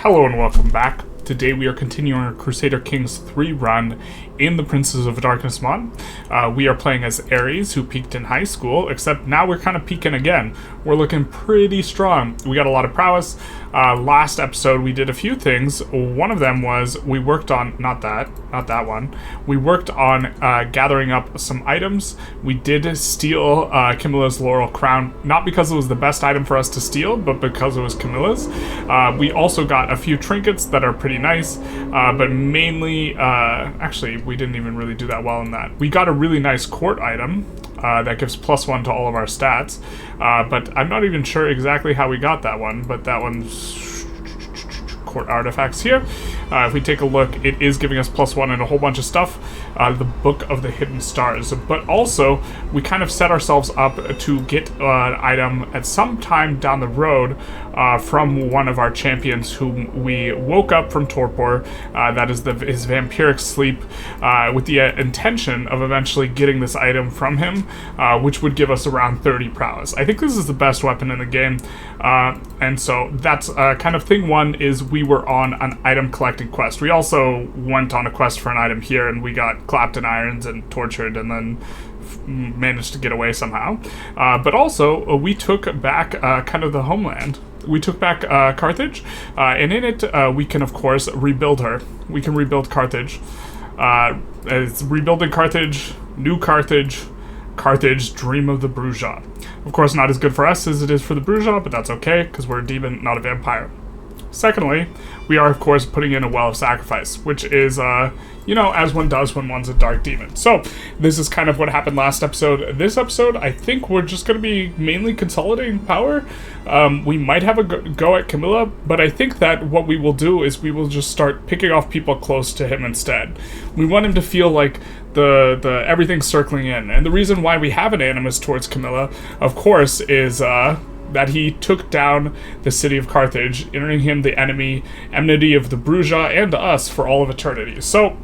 Hello and welcome back. Today we are continuing our Crusader Kings 3 run in the Princes of Darkness mod. We are playing as Ares, who peaked in high school, except now we're kind of peaking again. We're looking pretty strong. We got a lot of prowess. Last episode we did a few things. One of them was we worked on, not that one. We worked on gathering up some items. We did steal Camilla's Laurel Crown, not because it was the best item for us to steal, but because it was Camilla's. We also got a few trinkets that are pretty nice, but mainly, actually, we didn't even really do that well in that. We got a really nice court item that gives +1 to all of our stats, but I'm not even sure exactly how we got that one, but that one's court artifacts here. If we take a look, it is giving us +1 and a whole bunch of stuff. The Book of the Hidden Stars. But also, we kind of set ourselves up to get an item at some time down the road from one of our champions whom we woke up from torpor. That is his vampiric sleep, with the intention of eventually getting this item from him, which would give us around 30 prowess. I think this is the best weapon in the game, and so that's kind of thing one. Is we were on an item collecting quest. We also went on a quest for an item here, and we got clapped in irons and tortured, and then managed to get away somehow. But also, we took back kind of the homeland. We took back Carthage, and in it, we can, of course, rebuild her. We can rebuild Carthage. It's rebuilding Carthage, new Carthage, Carthage, dream of the bourgeois. Of course, not as good for us as it is for the bourgeois, but that's okay, because we're a demon, not a vampire. Secondly, we are, of course, putting in a Well of Sacrifice, which is, as one does when one's a dark demon. So, this is kind of what happened last episode. This episode, I think we're just going to be mainly consolidating power. We might have a go at Camilla, but I think that what we will do is we will just start picking off people close to him instead. We want him to feel like the everything's circling in. And the reason why we have an animus towards Camilla, of course, is, that he took down the city of Carthage, entering him the enmity of the bourgeois and us for all of eternity. So,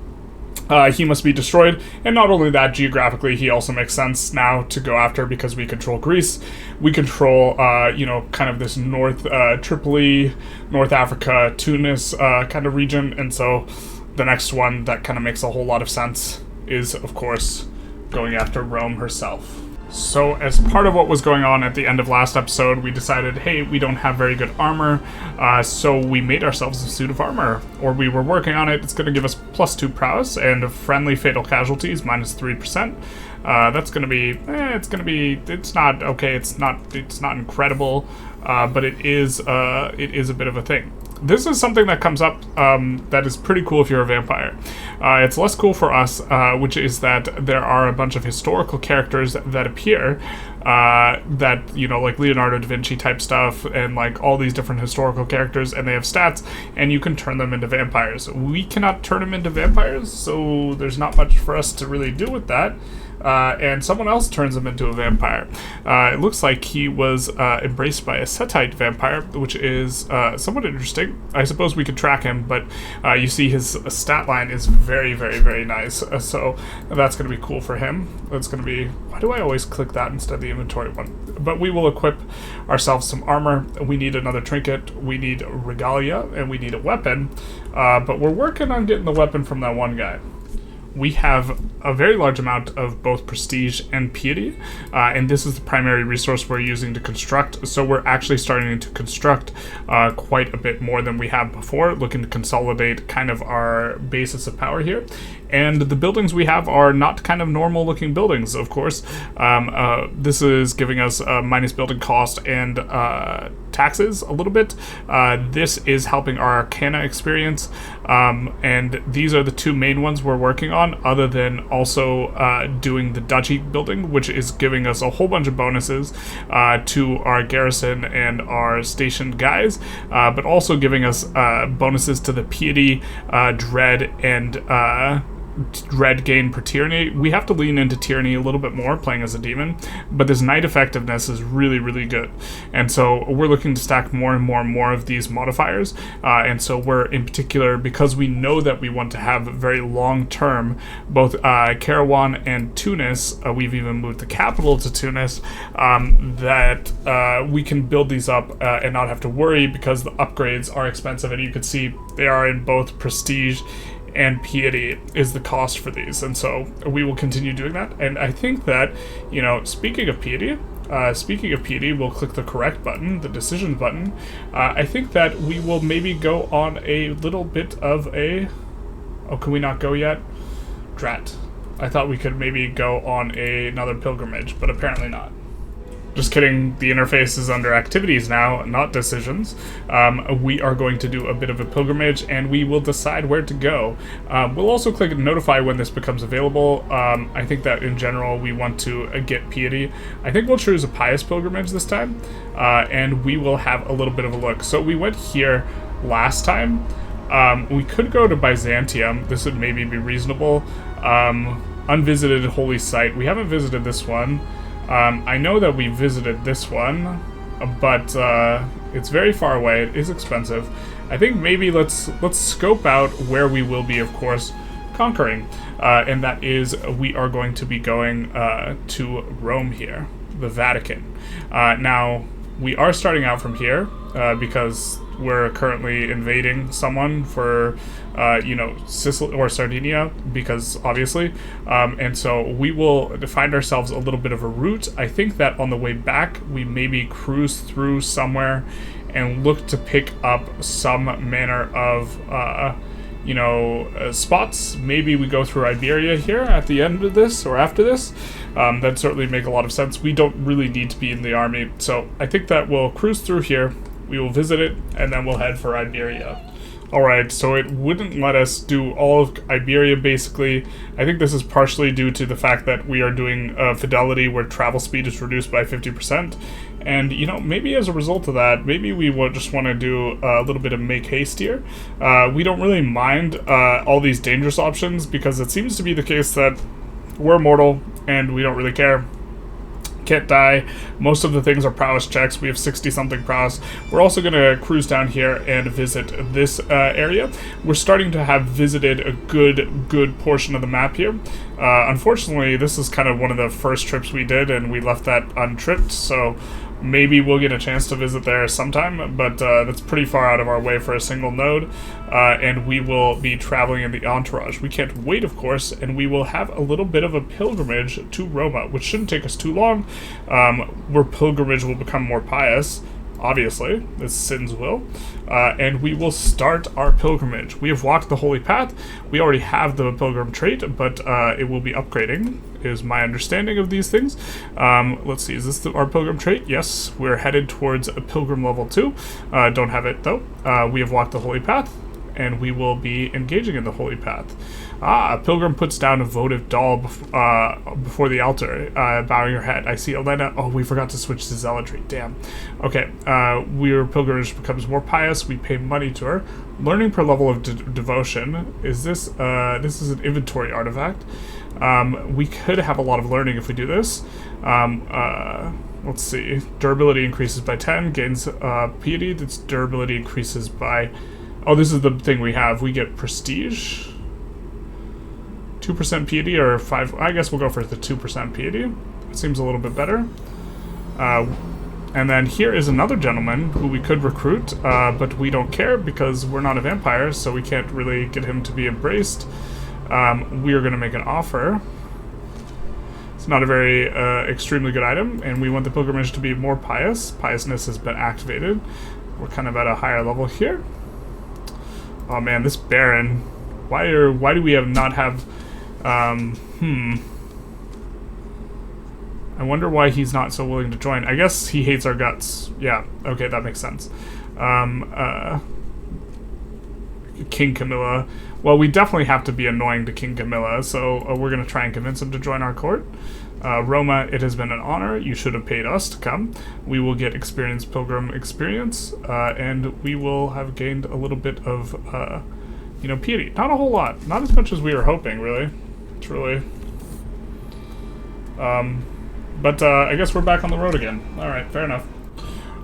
he must be destroyed, and not only that, geographically, he also makes sense now to go after because we control Greece. We control, kind of this North Tripoli, North Africa, Tunis kind of region, and so the next one that kind of makes a whole lot of sense is, of course, going after Rome herself. So, as part of what was going on at the end of last episode, we decided, hey, we don't have very good armor, so we made ourselves a suit of armor, or we were working on it. It's going to give us +2 prowess and friendly fatal casualties, -3%. That's going to be, it's not okay, it's not incredible, but it is a bit of a thing. This is something that comes up that is pretty cool if you're a vampire. It's less cool for us, which is that there are a bunch of historical characters that appear that, like Leonardo da Vinci type stuff and like all these different historical characters, and they have stats, and you can turn them into vampires. We cannot turn them into vampires, so there's not much for us to really do with that. And someone else turns him into a vampire. It looks like he was embraced by a Setite vampire, which is somewhat interesting. I suppose we could track him, but you see his stat line is very, very, very nice. So that's going to be cool for him. That's going to be... Why do I always click that instead of the inventory one? But we will equip ourselves some armor. We need another trinket. We need regalia, and we need a weapon. But we're working on getting the weapon from that one guy. We have a very large amount of both prestige and piety, and this is the primary resource we're using to construct, so we're actually starting to construct quite a bit more than we have before, looking to consolidate kind of our basis of power here. And the buildings we have are not kind of normal looking buildings, of course. This is giving us minus building cost and taxes a little bit. This is helping our Arcana experience, and these are the two main ones we're working on, other than also doing the duchy building, which is giving us a whole bunch of bonuses to our garrison and our stationed guys, but also giving us bonuses to the piety, dread, and dread gain per tyranny. We have to lean into tyranny a little bit more playing as a demon, but this knight effectiveness is really, really good. And so we're looking to stack more and more and more of these modifiers. And so we're in particular, because we know that we want to have very long term, both Karawan and Tunis, we've even moved the capital to Tunis, that we can build these up and not have to worry, because the upgrades are expensive, and you can see they are in both prestige and piety is the cost for these, and so we will continue doing that. And I think that, you know, speaking of piety, we'll click the correct button, the decision button. I think that we will maybe go on a little bit of a... Oh, can we not go yet? Drat. I thought we could maybe go on another pilgrimage, but apparently not. Just kidding, the interface is under activities now, not decisions. We are going to do a bit of a pilgrimage, and we will decide where to go. We'll also click notify when this becomes available. I think that in general we want to get piety. I think we'll choose a pious pilgrimage this time, and we will have a little bit of a look. So we went here last time. We could go to Byzantium. This would maybe be reasonable. Unvisited holy site. We haven't visited this one. I know that we visited this one, but it's very far away. It is expensive. I think maybe let's scope out where we will be, of course, conquering, and that is we are going to be going to Rome here, the Vatican. Now, we are starting out from here because we're currently invading someone for, you know, Sicily or Sardinia, because obviously, and so we will find ourselves a little bit of a route. I think that on the way back, we maybe cruise through somewhere and look to pick up some manner of, you know, spots. Maybe we go through Iberia here at the end of this or after this. That'd certainly make a lot of sense. We don't really need to be in the army, so I think that we'll cruise through here. We will visit it, and then we'll head for Iberia. Alright, so it wouldn't let us do all of Iberia, basically. I think this is partially due to the fact that we are doing Fidelity, where travel speed is reduced by 50%. And, you know, maybe as a result of that, maybe we will just want to do a little bit of make haste here. We don't really mind all these dangerous options, because it seems to be the case that we're mortal, and we don't really care. Can't die. Most of the things are prowess checks. We have 60-something prowess. We're also going to cruise down here and visit this area. We're starting to have visited a good portion of the map here. Unfortunately, this is kind of one of the first trips we did, and we left that untripped, so maybe we'll get a chance to visit there sometime, but that's pretty far out of our way for a single node, and we will be traveling in the entourage. We can't wait, of course, and we will have a little bit of a pilgrimage to Roma, which shouldn't take us too long, where pilgrimage will become more pious. Obviously, as sins will, and we will start our pilgrimage. We have walked the holy path. We already have the pilgrim trait, but it will be upgrading, is my understanding of these things. Let's see, is this our pilgrim trait? Yes, we're headed towards a pilgrim level 2. Don't have it, though. We have walked the holy path, and we will be engaging in the holy path. A pilgrim puts down a votive doll before the altar, bowing her head. I see Elena. Oh, we forgot to switch to zealotry. Damn. Okay, your pilgrimage becomes more pious. We pay money to her. Learning per level of devotion. Is this, this is an inventory artifact. We could have a lot of learning if we do this. Let's see. Durability increases by 10, gains piety. Its durability increases by... Oh, this is the thing we have. We get prestige. 2% piety or 5... I guess we'll go for the 2% piety. It seems a little bit better. And then here is another gentleman who we could recruit, but we don't care because we're not a vampire, so we can't really get him to be embraced. We are going to make an offer. It's not a very extremely good item, and we want the pilgrimage to be more pious. Piousness has been activated. We're kind of at a higher level here. Oh man, this Baron. Why do we not have... I wonder why he's not so willing to join. I guess he hates our guts. Yeah, okay, that makes sense. King Camilla. Well, we definitely have to be annoying to King Camilla, so we're going to try and convince him to join our court. Roma, it has been an honor. You should have paid us to come. We will get pilgrim experience, and we will have gained a little bit of You know, piety. Not a whole lot. Not as much as we were hoping, really. Truly. But I guess we're back on the road again. Alright, fair enough.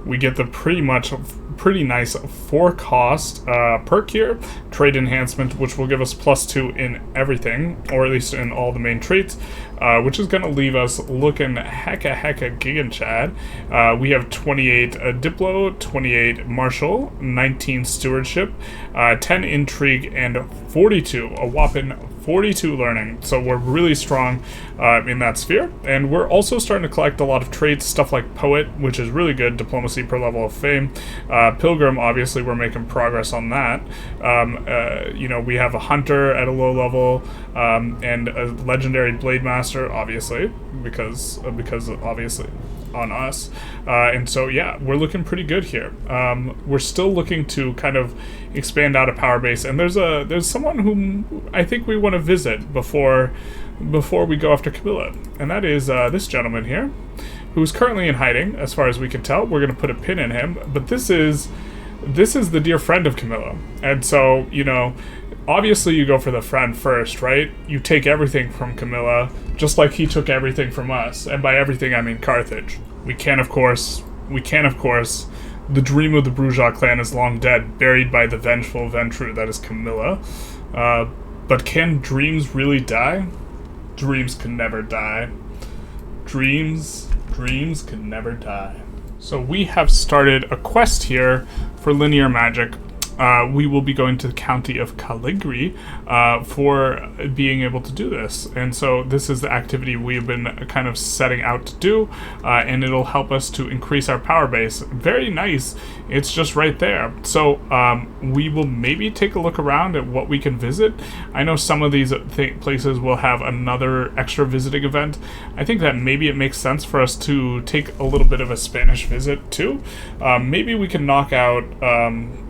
We get the pretty nice 4-cost perk here. Trait enhancement, which will give us +2 in everything, or at least in all the main traits, which is going to leave us looking hecka gigan-chad. We have 28 Diplo, 28 Martial, 19 Stewardship, 10 Intrigue, and 42, a whopping 42 Learning. So we're really strong in that sphere. And we're also starting to collect a lot of traits, stuff like Poet, which is really good, Diplomacy per level of Fame. Pilgrim, obviously, we're making progress on that. You know, we have a Hunter at a low level, and a Legendary Blade Master, obviously, because obviously on us. And so, yeah, we're looking pretty good here. We're still looking to kind of expand out a power base, and there's someone whom I think we want to visit before we go after Camilla, and that is this gentleman here, who's currently in hiding, as far as we can tell. We're going to put a pin in him, but this is the dear friend of Camilla, and so, you know, obviously you go for the friend first, right? You take everything from Camilla, just like he took everything from us, and by everything I mean Carthage. We can, of course, the dream of the Bruja clan is long dead, buried by the vengeful Ventru, that is Camilla. But can dreams really die? Dreams can never die. Dreams can never die. So we have started a quest here for linear magic. We will be going to the county of Caligri for being able to do this. And so this is the activity we've been kind of setting out to do, and it'll help us to increase our power base. Very nice. It's just right there. So we will maybe take a look around at what we can visit. I know some of these places will have another extra visiting event. I think that maybe it makes sense for us to take a little bit of a Spanish visit too. Maybe we can knock out,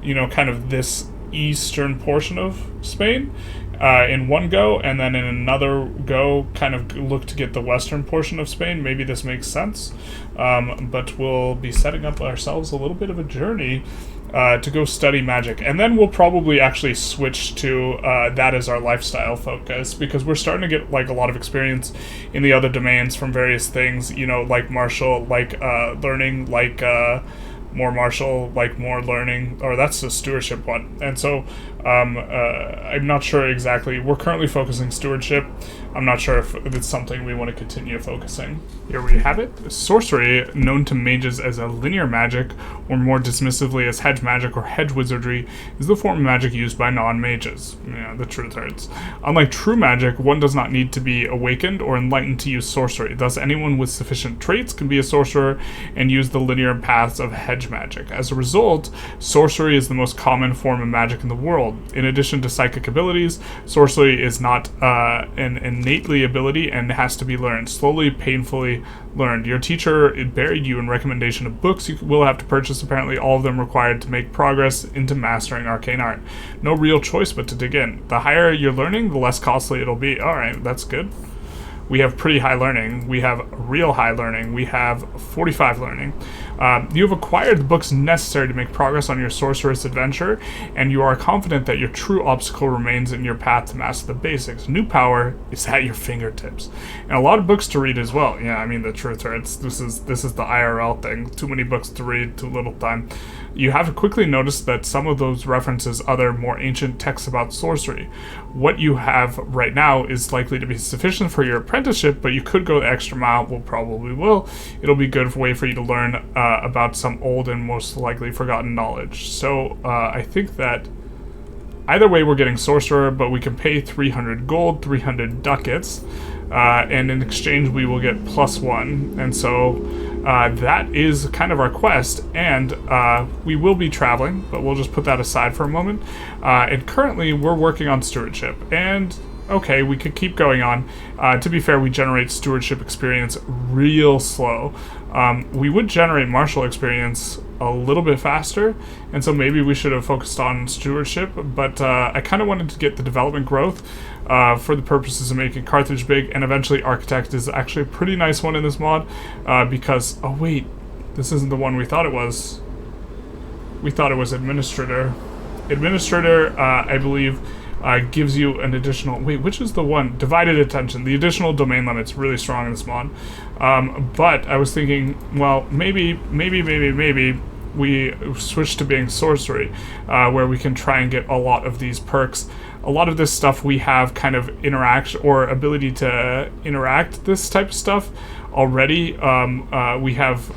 you know, kind of this eastern portion of Spain in one go, and then in another go kind of look to get the western portion of Spain. Maybe this makes sense, but we'll be setting up ourselves a little bit of a journey to go study magic, and then we'll probably actually switch to that as our lifestyle focus, because we're starting to get like a lot of experience in the other domains from various things, you know, like martial, like learning, like more martial, like more learning, or that's the stewardship one. And so I'm not sure exactly. We're currently focusing stewardship. I'm not sure if it's something we want to continue focusing. Here we have it. Sorcery, known to mages as a linear magic, or more dismissively as hedge magic or hedge wizardry, is the form of magic used by non-mages. Yeah, the truth hurts. Unlike true magic, one does not need to be awakened or enlightened to use sorcery. Thus, anyone with sufficient traits can be a sorcerer and use the linear paths of hedge magic. As a result, sorcery is the most common form of magic in the world. In addition to psychic abilities, sorcery is not an innately ability and has to be learned, slowly, painfully learned. Your teacher buried you in recommendation of books you will have to purchase, apparently all of them required to make progress into mastering arcane art. No real choice but to dig in. The higher you're learning, the less costly it'll be. Alright, that's good. We have pretty high learning. We have real high learning. We have 45 learning. You have acquired the books necessary to make progress on your sorceress adventure, and you are confident that your true obstacle remains in your path to master the basics. New power is at your fingertips. And a lot of books to read as well. Yeah, I mean, the truth hurts. This is the IRL thing. Too many books to read, too little time. You have to quickly notice that some of those references other more ancient texts about sorcery. What you have right now is likely to be sufficient for your apprenticeship, but you could go the extra mile. Well, probably will. It'll be a good way for you to learn about some old and most likely forgotten knowledge. So I think that either way we're getting sorcerer, but we can pay 300 gold, 300 ducats, and in exchange we will get +1. And so that is kind of our quest, and we will be traveling, but we'll just put that aside for a moment. And currently we're working on stewardship, and okay, we could keep going on. To be fair, we generate stewardship experience real slow. We would generate martial experience a little bit faster, and so maybe we should have focused on stewardship, but I kind of wanted to get the development growth for the purposes of making Carthage big, and eventually Architect is actually a pretty nice one in this mod, because, oh wait, this isn't the one we thought it was. We thought it was Administrator. Administrator, I believe, gives you an additional... Wait, which is the one? Divided Attention. The additional domain limit's really strong in this mod. But I was thinking, well, maybe we switch to being sorcery, where we can try and get a lot of these perks. A lot of this stuff we have kind of interaction or ability to interact this type of stuff already. We have,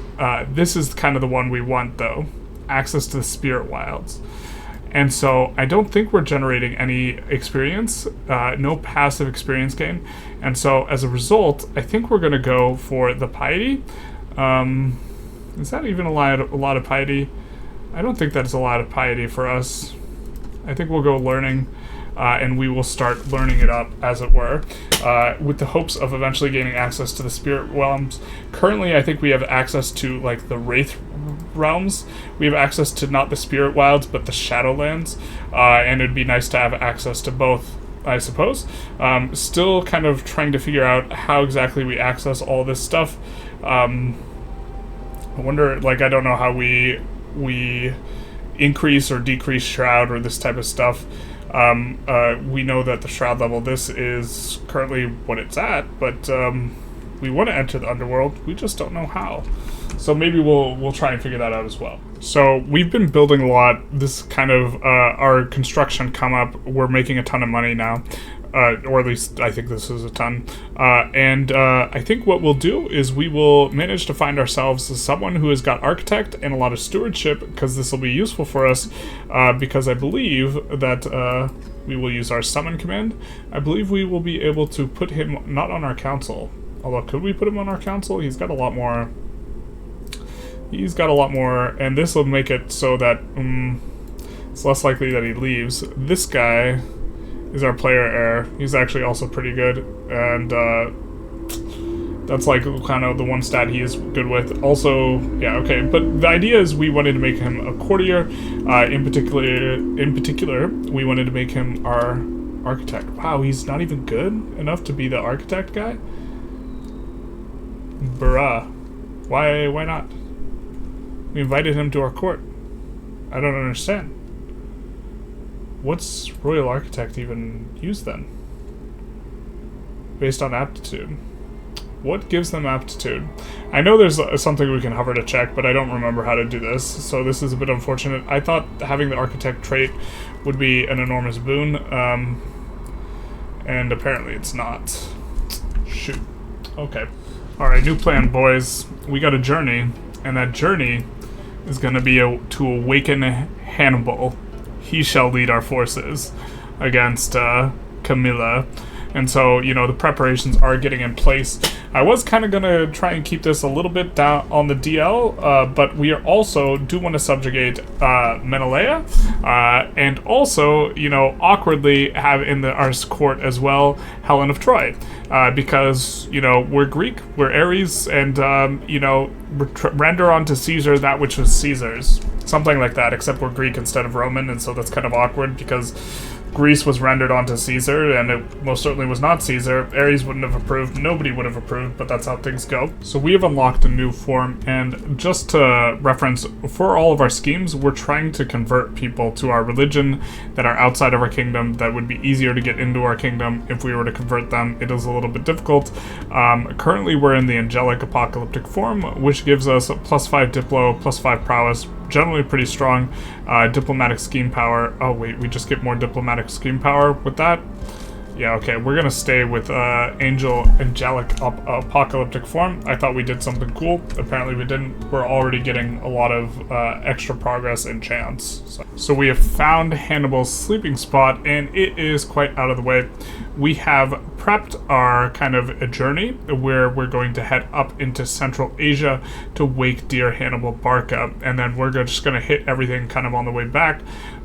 this is kind of the one we want though, access to the Spirit Wilds. And so I don't think we're generating any experience, no passive experience gain. And so as a result, I think we're gonna go for the Piety. Is that even a lot of Piety? I don't think that's a lot of Piety for us. I think we'll go Learning, and we will start learning it up, as it were, with the hopes of eventually gaining access to the Spirit Realms. Currently, I think we have access to, like, the Wraith Realms. We have access to not the Spirit Wilds, but the Shadowlands, and it'd be nice to have access to both, I suppose. Still kind of trying to figure out how exactly we access all this stuff. I wonder, like, I don't know how we increase or decrease Shroud or this type of stuff. We know that the Shroud level, this is currently what it's at, but we want to enter the Underworld. We just don't know how. So maybe we'll try and figure that out as well. So we've been building a lot. This kind of our construction come up. We're making a ton of money now. Or at least I think this is a ton. And I think what we'll do is we will manage to find ourselves someone who has got Architect and a lot of Stewardship, because this will be useful for us, because I believe that we will use our Summon command. I believe we will be able to put him not on our council. Although, could we put him on our council? He's got a lot more... and this will make it so that it's less likely that he leaves. This guy is our player heir. He's actually also pretty good, and that's like kind of the one stat he is good with. Also, yeah, okay, but the idea is we wanted to make him a courtier. In particular, we wanted to make him our architect. Wow, he's not even good enough to be the architect guy? Bruh. Why not? We invited him to our court. I don't understand. What's Royal Architect even use then? Based on aptitude. What gives them aptitude? I know there's something we can hover to check, but I don't remember how to do this, so this is a bit unfortunate. I thought having the Architect trait would be an enormous boon, and apparently it's not. Shoot. Okay. Alright, new plan, boys. We got a journey, and that journey is going to be to awaken Hannibal. He shall lead our forces against Camilla. And so, you know, the preparations are getting in place. I was kind of going to try and keep this a little bit down on the DL, but we are also do want to subjugate Menelaea, and also, you know, awkwardly have in our court as well Helen of Troy, because, you know, we're Greek, we're Ares, and, you know, render onto Caesar that which was Caesar's. Something like that, except we're Greek instead of Roman, and so that's kind of awkward because Greece was rendered onto Caesar, and it most certainly was not Caesar. Ares wouldn't have approved, nobody would have approved, but that's how things go. So we have unlocked a new form, and just to reference, for all of our schemes, we're trying to convert people to our religion that are outside of our kingdom, that would be easier to get into our kingdom if we were to convert them. It is a little bit difficult. Currently we're in the angelic apocalyptic form, which gives us +5 Diplo, +5 prowess, generally pretty strong. Diplomatic scheme power. Oh wait, we just get more diplomatic scheme power with that? Yeah, okay, we're gonna stay with angelic apocalyptic form. I thought we did something cool. Apparently we didn't. We're already getting a lot of extra progress and chance. So we have found Hannibal's sleeping spot, and it is quite out of the way. We have prepped our kind of a journey where we're going to head up into Central Asia to wake dear Hannibal Barca, and then we're just going to hit everything kind of on the way back.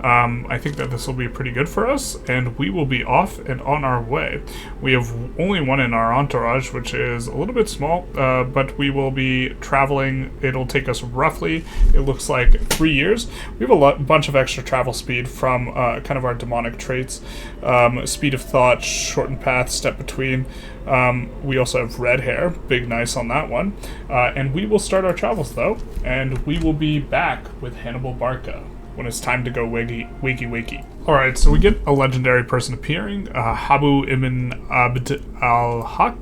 I think that this will be pretty good for us, and we will be off and on our way. We have only one in our entourage, which is a little bit small, but we will be traveling. It'll take us roughly, it looks like, 3 years. We have a bunch of extra travel speed from kind of our demonic traits. Speed of thought, shortened path, step between. We also have red hair, big nice on that one. And we will start our travels though, and we will be back with Hannibal Barca. when it's time to go wakey. Alright, so we get a legendary person appearing, Habu ibn Abd al-Haq.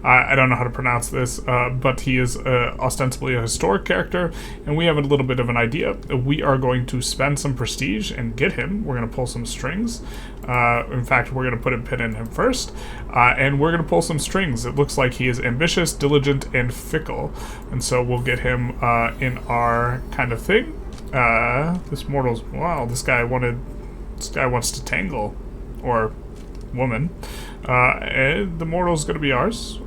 I don't know how to pronounce this, but he is ostensibly a historic character, and we have a little bit of an idea. We are going to spend some prestige and get him. We're going to pull some strings. In fact, we're going to put a pin in him first, and we're going to pull some strings. It looks like he is ambitious, diligent, and fickle, and so we'll get him in our kind of thing. This mortal's... Wow, this guy wants to tangle, or woman. And the mortal's going to be ours.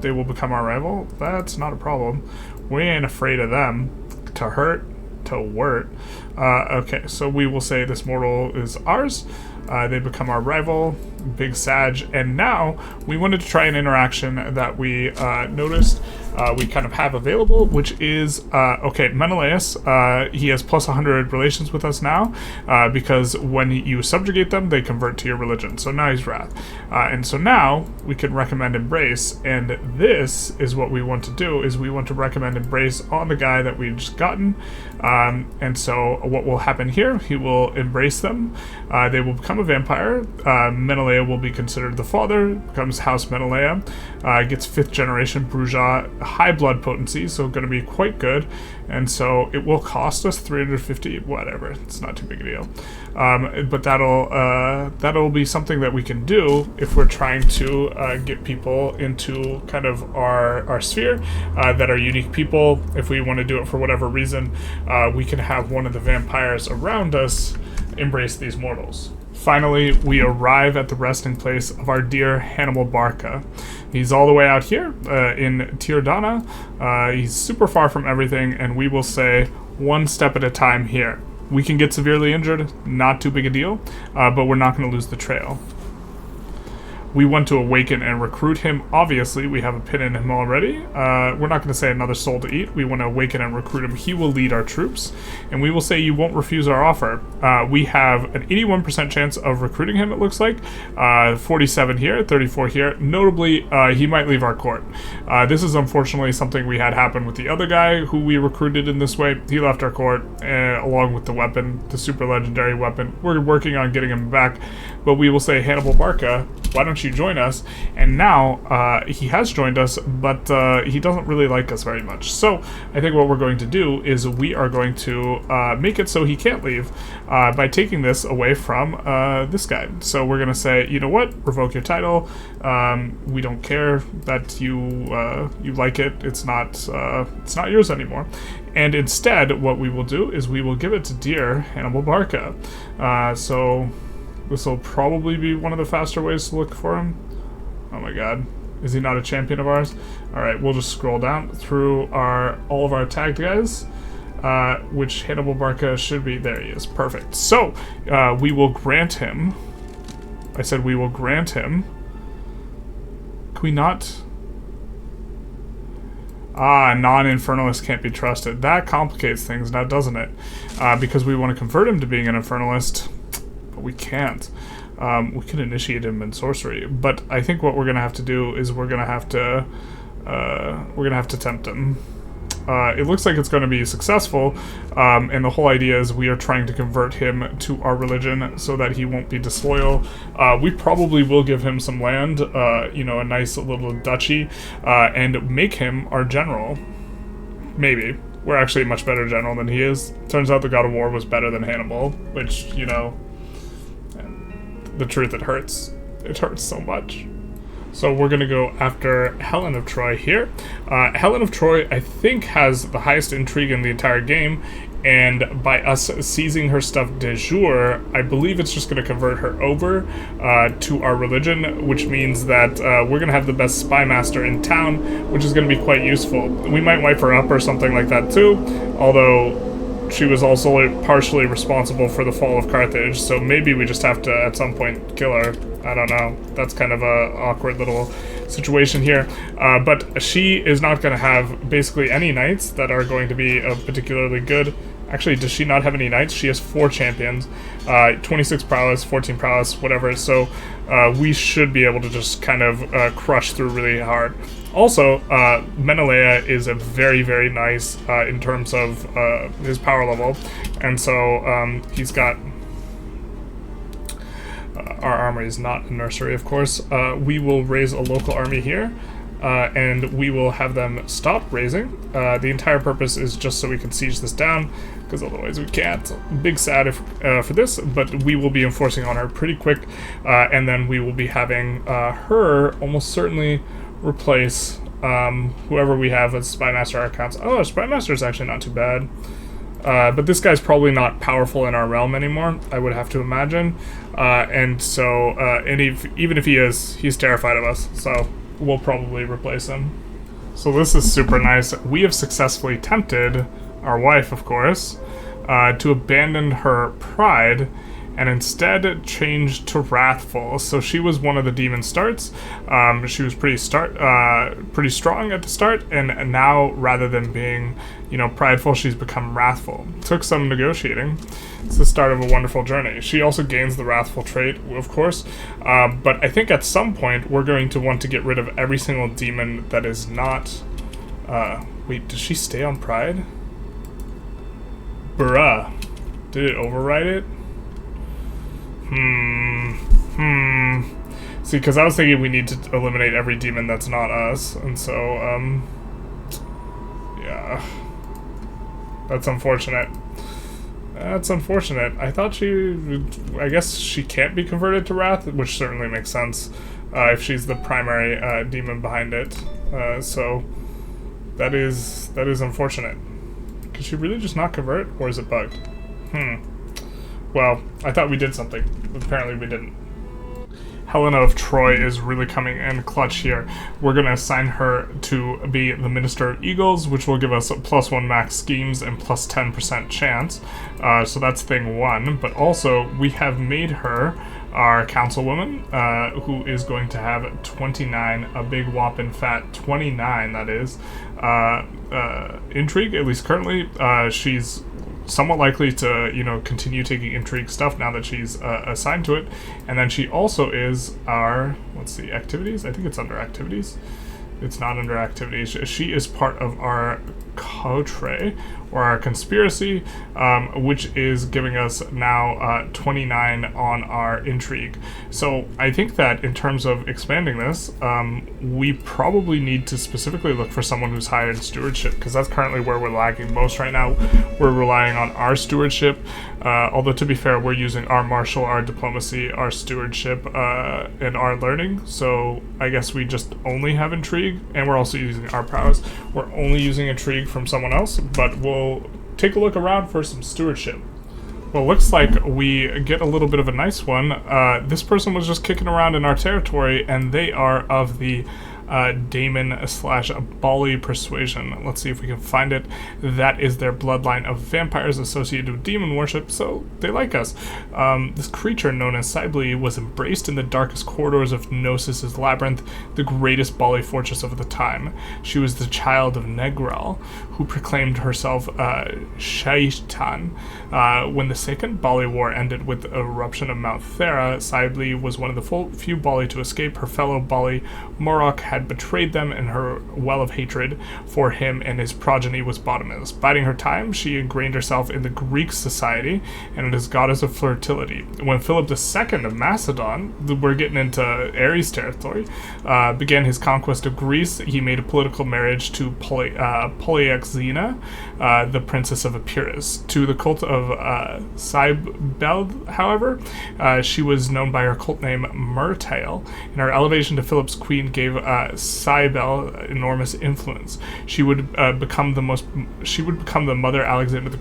They will become our rival. That's not a problem. We ain't afraid of them. To hurt, to wort. Okay, so we will say this mortal is ours. They become our rival, Big Sag, and now we wanted to try an interaction that we noticed we kind of have available, which is, okay, Menelaus, he has plus 100 relations with us now, because when you subjugate them, they convert to your religion, so now he's Wrath. And so now we can recommend Embrace, and this is what we want to do, is we want to recommend Embrace on the guy that we've just gotten, and so what will happen here, he will embrace them, they will become a vampire, Menelaus will be considered the father, becomes House Menelaus, gets 5th generation Bruja, high blood potency, so going to be quite good, and so it will cost us 350, whatever, it's not too big a deal, but that'll be something that we can do if we're trying to get people into kind of our sphere that are unique people. If we want to do it for whatever reason, we can have one of the vampires around us embrace these mortals. Finally, we arrive at the resting place of our dear Hannibal Barca. He's all the way out here in Tirdana. He's super far from everything, and we will say one step at a time here. We can get severely injured, not too big a deal, but we're not going to lose the trail. We want to awaken and recruit him. Obviously, we have a pin in him already. We're not going to say another soul to eat. We want to awaken and recruit him. He will lead our troops. And we will say you won't refuse our offer. We have an 81% chance of recruiting him, it looks like. 47 here, 34 here. Notably, he might leave our court. This is unfortunately something we had happen with the other guy who we recruited in this way. He left our court along with the weapon, the super legendary weapon. We're working on getting him back. But we will say, Hannibal Barca, why don't you join us? And now he has joined us, but he doesn't really like us very much. So I think what we're going to do is we are going to make it so he can't leave by taking this away from this guy. So we're going to say, you know what, revoke your title. We don't care that you like it. It's not yours anymore. And instead, what we will do is we will give it to dear Hannibal Barca. So this will probably be one of the faster ways to look for him. Oh my god. Is he not a champion of ours? Alright, we'll just scroll down through all of our tagged guys, which Hannibal Barca should be. There he is. Perfect. So, we will grant him... I said we will grant him... Can we not... non-infernalist can't be trusted. That complicates things now, doesn't it? Because we want to convert him to being an infernalist... But we can't. We can initiate him in sorcery, but I think what we're gonna have to do is we're gonna have to tempt him. It looks like it's going to be successful, and the whole idea is we are trying to convert him to our religion so that he won't be disloyal. We probably will give him some land, you know, a nice little duchy, and make him our general. Maybe. We're actually a much better general than he is. Turns out the God of War was better than Hannibal, which, you know, the truth, it hurts. It hurts so much. So we're going to go after Helen of Troy here. Helen of Troy, I think, has the highest intrigue in the entire game, and by us seizing her stuff de jure, I believe it's just going to convert her over to our religion, which means that we're going to have the best spy master in town, which is going to be quite useful. We might wipe her up or something like that too, although she was also partially responsible for the fall of Carthage, so maybe we just have to at some point kill her. I don't know. That's kind of a awkward little situation here. But she is not going to have basically any knights that are going to be particularly good. Actually, does she not have any knights? She has 4 champions, 26 prowess, 14 prowess, whatever. So we should be able to just kind of crush through really hard. Also, Menelea is a very, very nice in terms of his power level, and so he's got. Our army is not a nursery, of course. We will raise a local army here, and we will have them stop raising. The entire purpose is just so we can siege this down, because otherwise we can't. Big sad if, for this, but we will be enforcing on her pretty quick, and then we will be having her almost certainly replace whoever we have as Spymaster our accounts. Oh, Spymaster is actually not too bad. But this guy's probably not powerful in our realm anymore, I would have to imagine. And so, even if he is, he's terrified of us, so we'll probably replace him. So this is super nice. We have successfully tempted our wife, of course, to abandon her pride and instead changed to wrathful. So she was one of the demon starts. She was pretty strong at the start, and now rather than being, prideful, she's become wrathful. Took some negotiating. It's the start of a wonderful journey. She also gains the wrathful trait, of course, but I think at some point we're going to want to get rid of every single demon that is not. Wait, does she stay on pride? Bruh, did it override it? See, because I was thinking we need to eliminate every demon that's not us, and so, yeah. That's unfortunate. That's unfortunate. I thought I guess she can't be converted to Wrath, which certainly makes sense, if she's the primary, demon behind it. So, that is unfortunate. Could she really just not convert, or is it bugged? Well, I thought we did something. Apparently we didn't. Helena of Troy is really coming in clutch here. We're going to assign her to be the Minister of Eagles, which will give us a +1 max schemes and plus 10% chance. So that's thing 1. But also, we have made her our councilwoman, who is going to have 29, a big whopping fat 29, that is. Intrigue, at least currently. She's somewhat likely to, continue taking intrigue stuff now that she's assigned to it. And then she also is our, let's see, activities? I think it's under activities. It's not under activities. She is part of our Cotre, or our conspiracy, which is giving us now 29 on our intrigue. So I think that in terms of expanding this, we probably need to specifically look for someone who's high in stewardship, because that's currently where we're lagging most right now. We're relying on our stewardship, although to be fair, we're using our martial, our diplomacy, our stewardship, and our learning. So I guess we just only have intrigue, and we're also using our prowess. We're only using intrigue from someone else, but we'll take a look around for some stewardship. Well, looks like we get a little bit of a nice one. This person was just kicking around in our territory, and they are of the Daemon/Bali persuasion. Let's see if we can find it. That is their bloodline of vampires associated with demon worship, so they like us. This creature known as Cybele was embraced in the darkest corridors of Gnosis' labyrinth, the greatest Bali fortress of the time. She was the child of Negral, who proclaimed herself Shaitan. When the second Bali war ended with the eruption of Mount Thera, Cybele was one of the few Bali to escape. Her fellow Bali, Morok, had betrayed them, and her well of hatred for him and his progeny was bottomless. Biding her time, she ingrained herself in the Greek society and is goddess of fertility. When Philip II of Macedon, we're getting into Ares territory, began his conquest of Greece, he made a political marriage to Polyaxena, the princess of Epirus. To the cult of Cybele, however, she was known by her cult name Myrtale. In her elevation to Philip's queen gave Cybele enormous influence. She would become the mother of Alexander the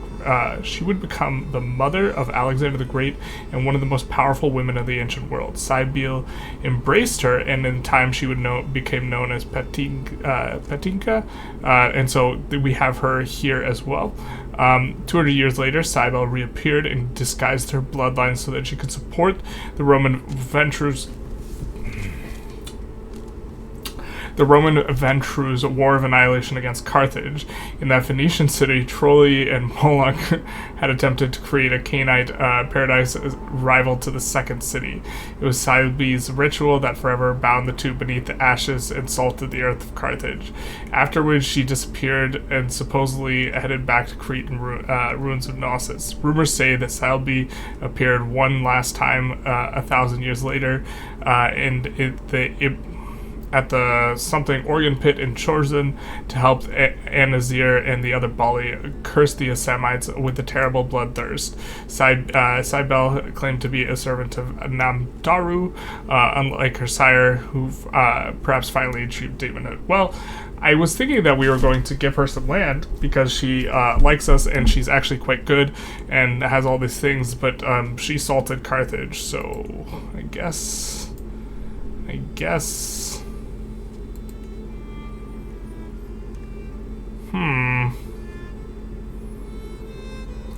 Great and one of the most powerful women of the ancient world. Cybele embraced her, and in time she became known as Patinka, and so we have her here as well. 200 years later, Cybele reappeared and disguised her bloodline so that she could support the Roman ventures. the Roman Ventrus War of Annihilation against Carthage. In that Phoenician city, Troy and Moloch had attempted to create a Canaanite paradise rival to the second city. It was Cybele's ritual that forever bound the two beneath the ashes and salted the earth of Carthage. Afterwards, she disappeared and supposedly headed back to Crete and ruins of Knossos. Rumors say that Cybele appeared one last time 1,000 years later, at the something Organ pit in Chorzin to help Anazir and the other Bali curse the Assamites with the terrible bloodthirst. Cybele claimed to be a servant of Namdaru, unlike her sire, who perhaps finally achieved demonhood. Well, I was thinking that we were going to give her some land because she likes us and she's actually quite good and has all these things, but she salted Carthage, so I guess.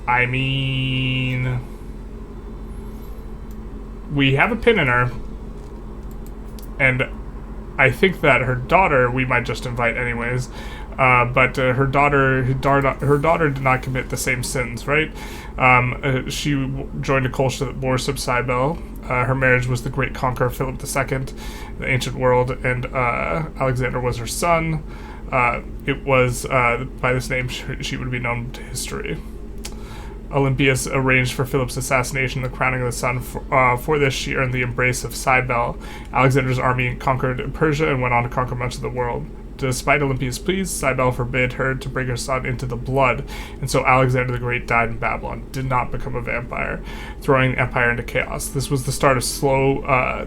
I mean, we have a pin in her, and I think that her daughter we might just invite anyways. But her daughter did not commit the same sins, right? She joined a cult that worshipped Cybele. Her marriage was the great conqueror Philip II, the ancient world, and Alexander was her son. It was by this name she would be known to history. Olympias arranged for Philip's assassination and the crowning of the sun. For this, she earned the embrace of Cybele. Alexander's army conquered Persia and went on to conquer much of the world. Despite Olympia's pleas, Cybele forbid her to bring her son into the blood, and so Alexander the Great died in Babylon, did not become a vampire, throwing the empire into chaos. This was the start of slow,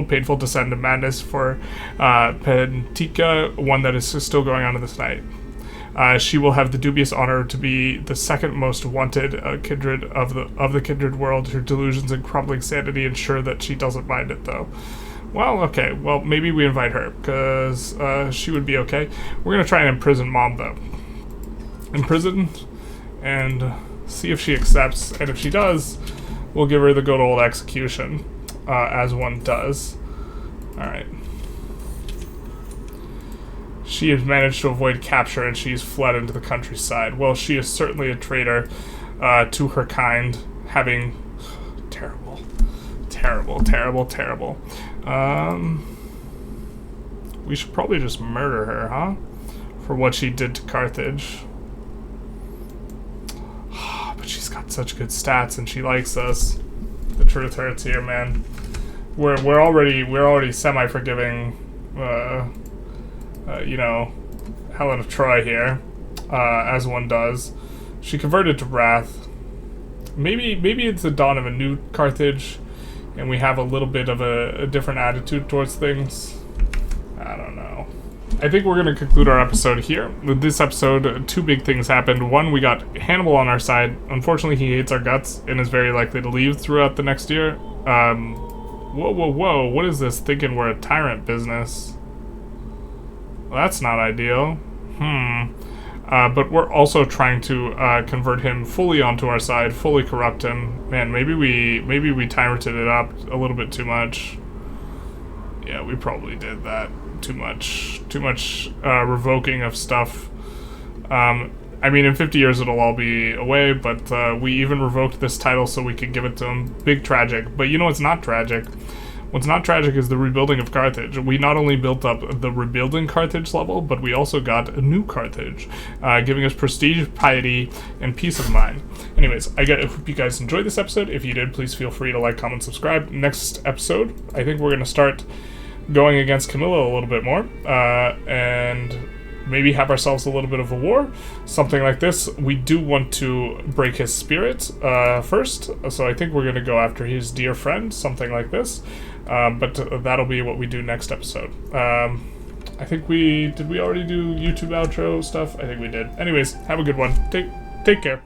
painful descent to madness for Pentica, one that is still going on to this night. She will have the dubious honor to be the second most wanted kindred of the kindred world. Her delusions and crumbling sanity ensure that she doesn't mind it, though. Well, okay. Well, maybe we invite her, because she would be okay. We're going to try and imprison Mom, though. Imprison, and see if she accepts. And if she does, we'll give her the good old execution, as one does. Alright. She has managed to avoid capture, and she's fled into the countryside. Well, she is certainly a traitor to her kind, having... Terrible. We should probably just murder her, huh? For what she did to Carthage. But she's got such good stats and she likes us. The truth hurts here, man. We're already semi-forgiving, you know, Helen of Troy here, as one does. She converted to wrath. Maybe it's the dawn of a new Carthage, and we have a little bit of a different attitude towards things. I don't know. I think we're going to conclude our episode here. With this episode, two big things happened. One, we got Hannibal on our side. Unfortunately, he hates our guts and is very likely to leave throughout the next year. Whoa. What is this thinking we're a tyrant business? Well, that's not ideal. But we're also trying to convert him fully onto our side, fully corrupt him. Man, maybe we tyranted it up a little bit too much. Yeah, we probably did that. Too much revoking of stuff. I mean, in 50 years it'll all be away, but we even revoked this title so we could give it to him. Big tragic. But you know what's not tragic? What's not tragic is the rebuilding of Carthage. We not only built up the rebuilding Carthage level, but we also got a new Carthage, giving us prestige, piety, and peace of mind. Anyways, I hope you guys enjoyed this episode. If you did, please feel free to like, comment, subscribe. Next episode, I think we're going to start going against Camilla a little bit more, and maybe have ourselves a little bit of a war, something like this. We do want to break his spirit first, so I think we're going to go after his dear friend, something like this. But that'll be what we do next episode. I think did we already do YouTube outro stuff? I think we did. Anyways, have a good one. Take care.